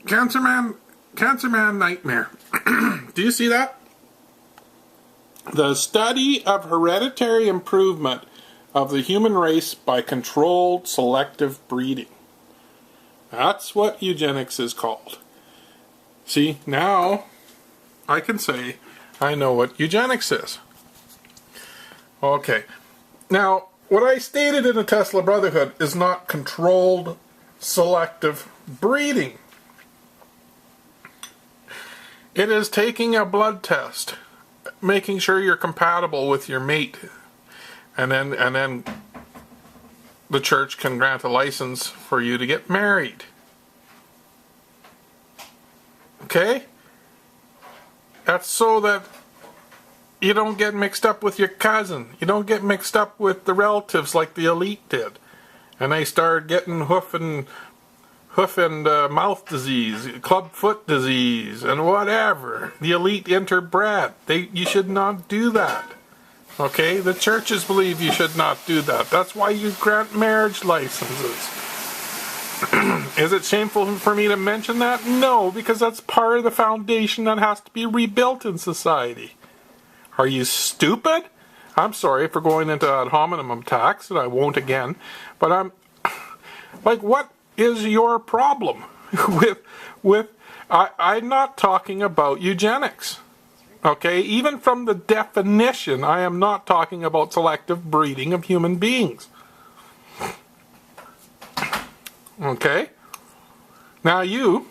Cancer Man Nightmare. Do you see that? The study of hereditary improvement of the human race by controlled selective breeding. That's what eugenics is called. See, now I can say I know what eugenics is. Okay. Now, what I stated in the Tesla Brotherhood is not controlled selective breeding. It is taking a blood test, making sure you're compatible with your mate, and then the church can grant a license for you to get married. Okay? That's so that you don't get mixed up with your cousin. You don't get mixed up with the relatives like the elite did. And they started getting hoof and mouth disease, club foot disease, and whatever. The elite interbred. You should not do that. Okay? The churches believe you should not do that. That's why you grant marriage licenses. Is it shameful for me to mention that? No, because that's part of the foundation that has to be rebuilt in society. Are you stupid? I'm sorry for going into ad hominem attacks, and I won't again, but I'm like, what is your problem I'm not talking about eugenics. Okay, even from the definition, I am not talking about selective breeding of human beings. Okay? Now you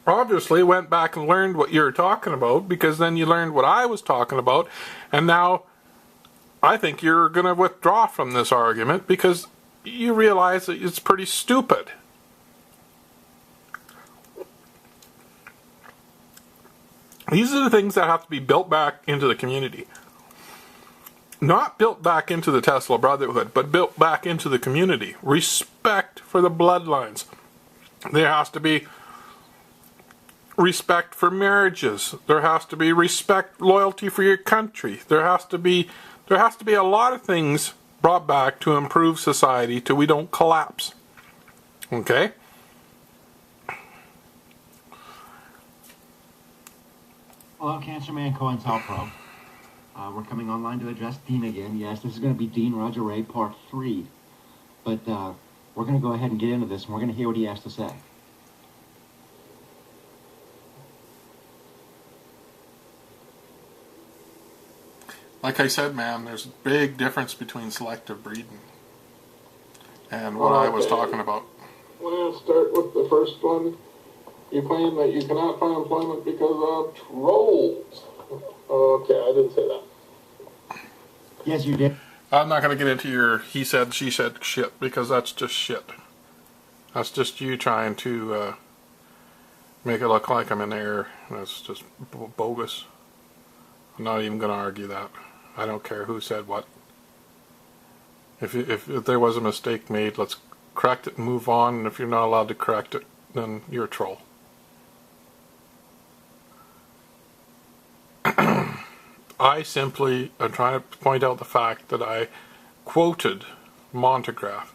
obviously went back and learned what you were talking about, because then you learned what I was talking about, and now I think you're going to withdraw from this argument because you realize that it's pretty stupid. These are the things that have to be built back into the community. Not built back into the Tesla Brotherhood, but built back into the community. Respect for the bloodlines. There has to be respect for marriages. There has to be respect, loyalty for your country. There has to be a lot of things brought back to improve society till we don't collapse. Okay? Hello, Cancer Man COINTELPRO. We're coming online to address Dean again. Yes, this is going to be Dean Roger Ray Part 3. But we're going to go ahead and get into this, and we're going to hear what he has to say. Like I said, man, there's a big difference between selective breeding and what I was talking about. Well, start with the first one. You claim that you cannot find employment because of trolls. Okay, I didn't say that. Yes, you did. I'm not going to get into your he said, she said shit, because that's just shit. That's just you trying to make it look like I'm in error. That's just bogus. I'm not even going to argue that. I don't care who said what. If there was a mistake made, let's correct it and move on. And if you're not allowed to correct it, then you're a troll. I simply am trying to point out the fact that I quoted Montegraph,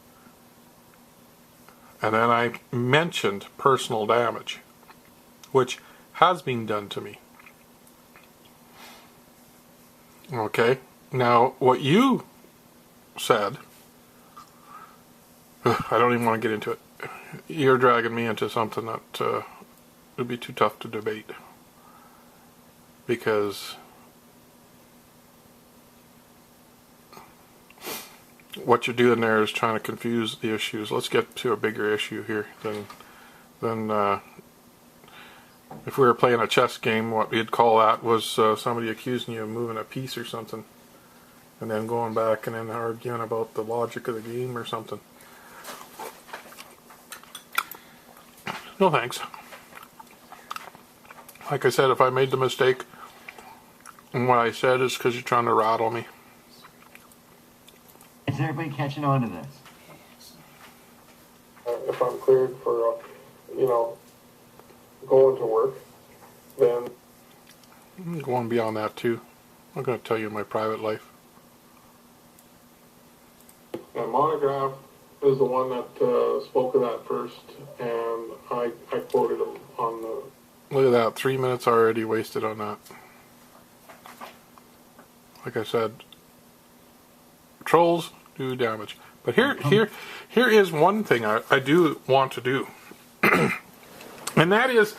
and then I mentioned personal damage, which has been done to me. Okay, now what you said, I don't even want to get into it. You're dragging me into something that would be too tough to debate, because what you're doing there is trying to confuse the issues. Let's get to a bigger issue here than if we were playing a chess game. What we'd call that was somebody accusing you of moving a piece or something, and then going back and then arguing about the logic of the game or something. No thanks. Like I said, if I made the mistake, and what I said is because you're trying to rattle me. Is everybody catching on to this? If I'm cleared for, going to work, then... I'm going beyond that too. I'm going to tell you my private life. And Monograph is the one that spoke of that first, and I quoted him on the. Look at that, 3 minutes already wasted on that. Like I said, trolls do damage. But here is one thing I do want to do. And that is,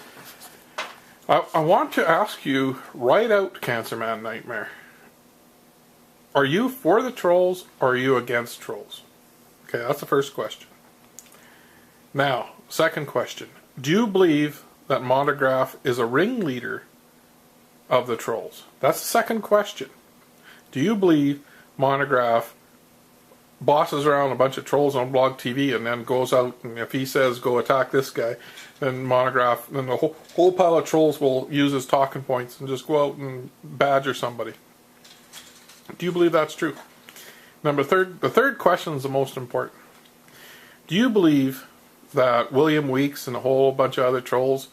I want to ask you right out, Cancer Man Nightmare. Are you for the trolls or are you against trolls? Okay, that's the first question. Now, second question. Do you believe that Monograph is a ringleader of the trolls? That's the second question. Do you believe Monograph bosses around a bunch of trolls on Blog TV and then goes out, and if he says go attack this guy, then Monograph, then the whole pile of trolls will use his talking points and just go out and badger somebody? Do you believe that's true? The third question is the most important. Do you believe that William Weeks and a whole bunch of other trolls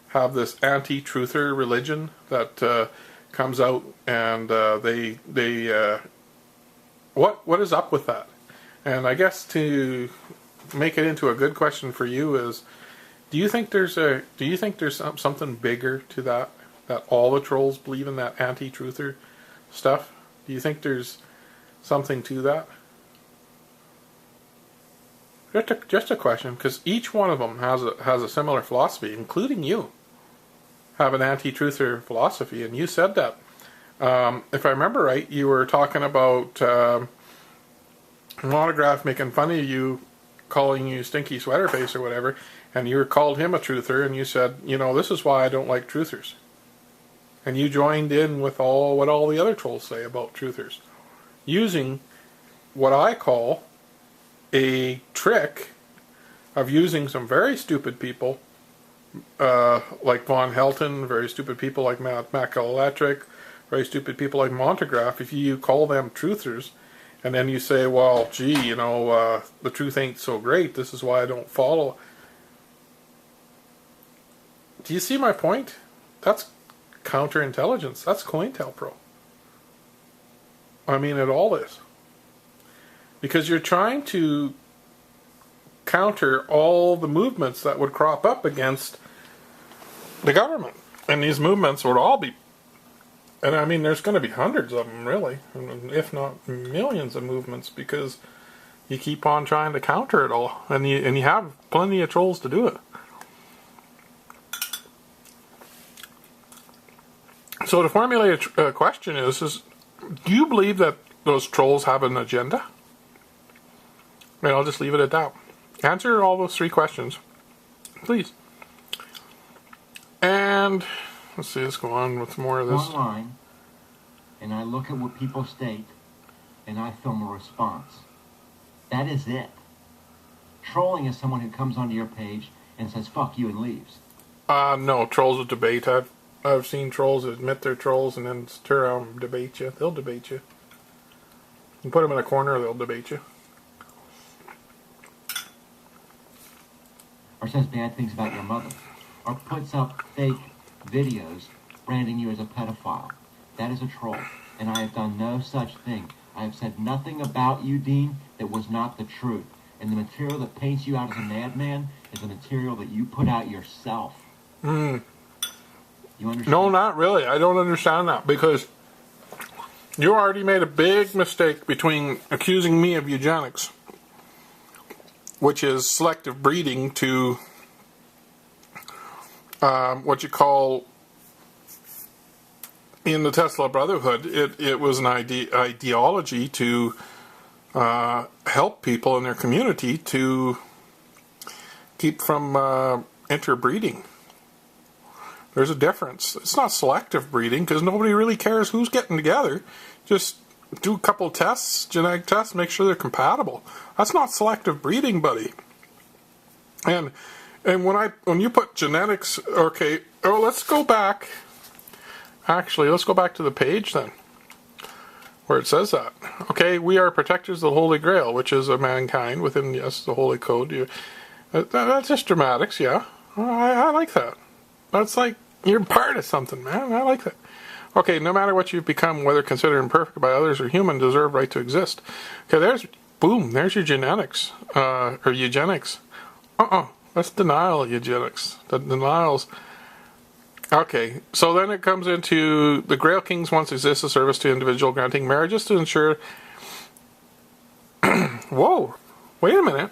have this anti-truther religion that comes out, and what is up with that? And I guess to make it into a good question for you is, do you think there's something bigger to that all the trolls believe in that anti-truther stuff? Do you think there's something to that? Just a question, because each one of them has a similar philosophy, including you have an anti-truther philosophy, and you said that. If I remember right, you were talking about Monograph making fun of you, calling you stinky sweater face or whatever, and you called him a truther, and you said, you know, this is why I don't like truthers. And you joined in with what all the other trolls say about truthers, using what I call a trick of using some very stupid people, like Von Helton, very stupid people like Mac Electric, very stupid people like Monograph. If you call them truthers, and then you say, well, gee, you know, the truth ain't so great, this is why I don't follow. Do you see my point? That's counterintelligence. That's COINTELPRO. I mean, it all is. Because you're trying to counter all the movements that would crop up against the government. And these movements would all be, and I mean, there's going to be hundreds of them, really, if not millions of movements, because you keep on trying to counter it all, and you have plenty of trolls to do it. So to formulate a question is do you believe that those trolls have an agenda? And I'll just leave it at that. Answer all those three questions, please. And let's see, let's go on with more of this. Online, and I look at what people state, and I film a response. That is it. Trolling is someone who comes onto your page and says "fuck you" and leaves. No, trolls will debate. I've seen trolls admit they're trolls and then turn around and debate you. They'll debate you. You put them in a corner, they'll debate you. Or says bad things about your mother. Or puts up fake videos branding you as a pedophile. That is a troll. And I have done no such thing. I have said nothing about you, Dean, that was not the truth. And the material that paints you out as a madman is the material that you put out yourself. You understand? No, not really. I don't understand that, because you already made a big mistake between accusing me of eugenics, which is selective breeding, to what you call in the Tesla Brotherhood. It was an ideology to help people in their community to keep from interbreeding. There's a difference. It's not selective breeding, because nobody really cares who's getting together. Just do a couple tests, genetic tests, make sure they're compatible. That's not selective breeding, buddy. And when you put genetics, okay, let's go back. Actually, let's go back to the page then, where it says that. Okay, we are protectors of the Holy Grail, which is a mankind within, yes, the Holy Code. That's just dramatics, yeah. I like that. That's like, you're part of something, man. I like that. Okay, no matter what you've become, whether considered imperfect by others or human, deserve right to exist. Okay, there's your genetics, or eugenics. That's denial eugenics. The denials. Okay, so then it comes into the Grail Kings once exist a service to individual granting marriages to ensure. Whoa, wait a minute.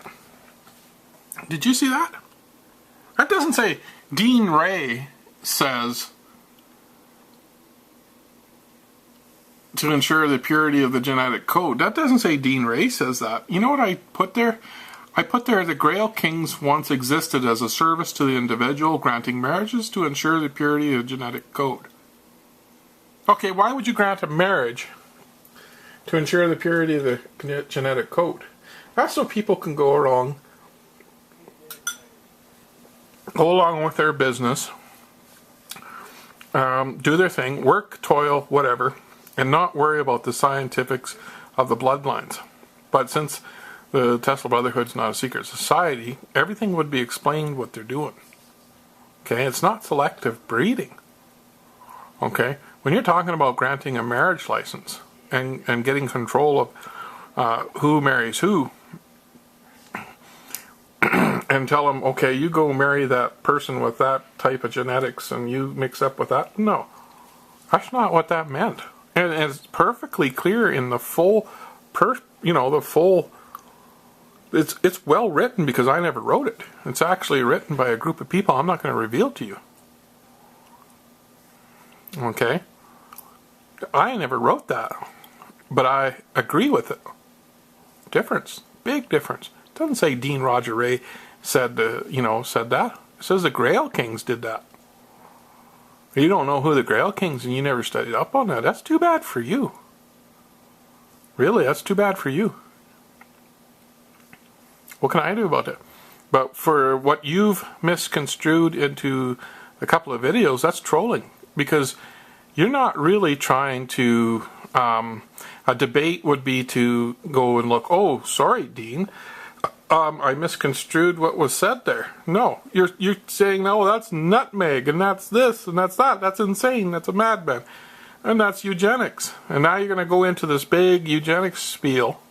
Did you see that? That doesn't say Dean Ray says to ensure the purity of the genetic code. That doesn't say Dean Ray says that. You know what I put there? I put there the Grail Kings once existed as a service to the individual granting marriages to ensure the purity of the genetic code. Okay, why would you grant a marriage to ensure the purity of the genetic code? That's so people can go along with their business, do their thing, work, toil, whatever, and not worry about the scientifics of the bloodlines. But since the Tesla Brotherhood's not a secret society, everything would be explained what they're doing. Okay, it's not selective breeding. Okay, when you're talking about granting a marriage license and getting control of who marries who, and tell them, okay, you go marry that person with that type of genetics and you mix up with that. No, that's not what that meant. And it's perfectly clear in the full, it's well written because I never wrote it. It's actually written by a group of people I'm not going to reveal to you. Okay? I never wrote that, but I agree with it. Difference. Big difference. It doesn't say Dean Roger Ray said that. It says the Grail Kings did that. You don't know who the Grail Kings and you never studied up on that. That's too bad for you. Really, that's too bad for you. What can I do about it? But for what you've misconstrued into a couple of videos, that's trolling. Because you're not really trying to... a debate would be to go and look, oh, sorry, Dean, I misconstrued what was said there. No, you're saying, no, that's nutmeg, and that's this, and that's that. That's insane. That's a madman. And that's eugenics. And now you're going to go into this big eugenics spiel,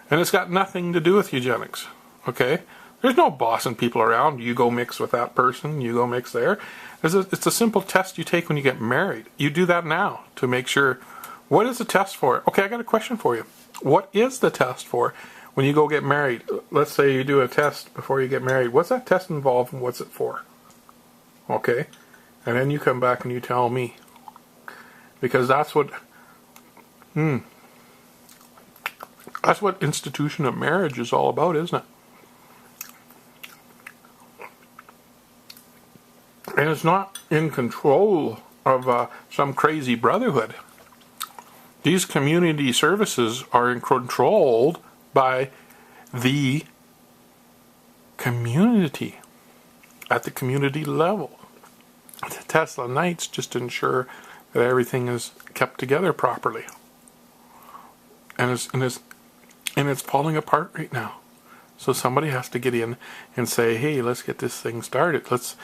and it's got nothing to do with eugenics. Okay? There's no bossing people around. You go mix with that person. You go mix there. It's a simple test you take when you get married. You do that now to make sure. What is the test for? Okay, I got a question for you. What is the test for when you go get married? Let's say you do a test before you get married. What's that test involve and what's it for? Okay? And then you come back and you tell me. Because that's what... that's what institution of marriage is all about, isn't it? And it's not in control of some crazy brotherhood. These community services are controlled by the community at the community level. The Tesla Knights just ensure that everything is kept together properly, and it's falling apart right now. So somebody has to get in and say, "Hey, let's get this thing started. Let's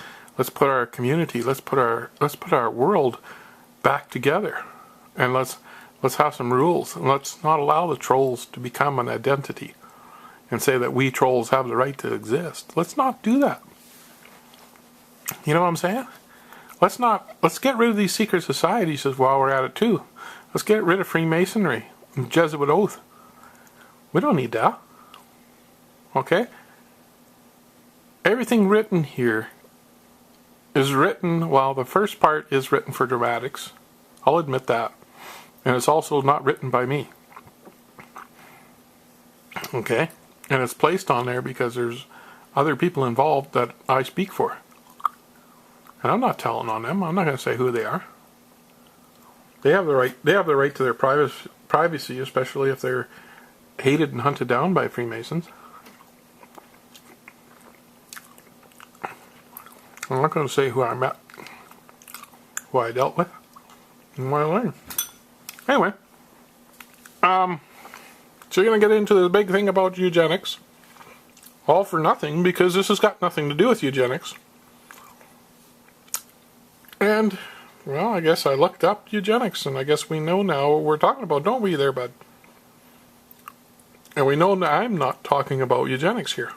put our community, let's put our world back together, and let's have some rules, and let's not allow the trolls to become an identity and say that we trolls have the right to exist. Let's not do that. You know what I'm saying? Let's get rid of these secret societies while we're at it too. Let's get rid of Freemasonry and Jesuit oath. We don't need that. Okay? Everything written here is written, well, the first part is written for dramatics. I'll admit that. And it's also not written by me. Okay? And it's placed on there because there's other people involved that I speak for. And I'm not telling on them. I'm not going to say who they are. They have the right. They have the right to their privacy, especially if they're hated and hunted down by Freemasons. I'm not going to say who I met, who I dealt with, and what I learned. Anyway, so you're going to get into the big thing about eugenics. All for nothing, because this has got nothing to do with eugenics. And, well, I guess I looked up eugenics, and I guess we know now what we're talking about, don't we there, bud? And we know that I'm not talking about eugenics here.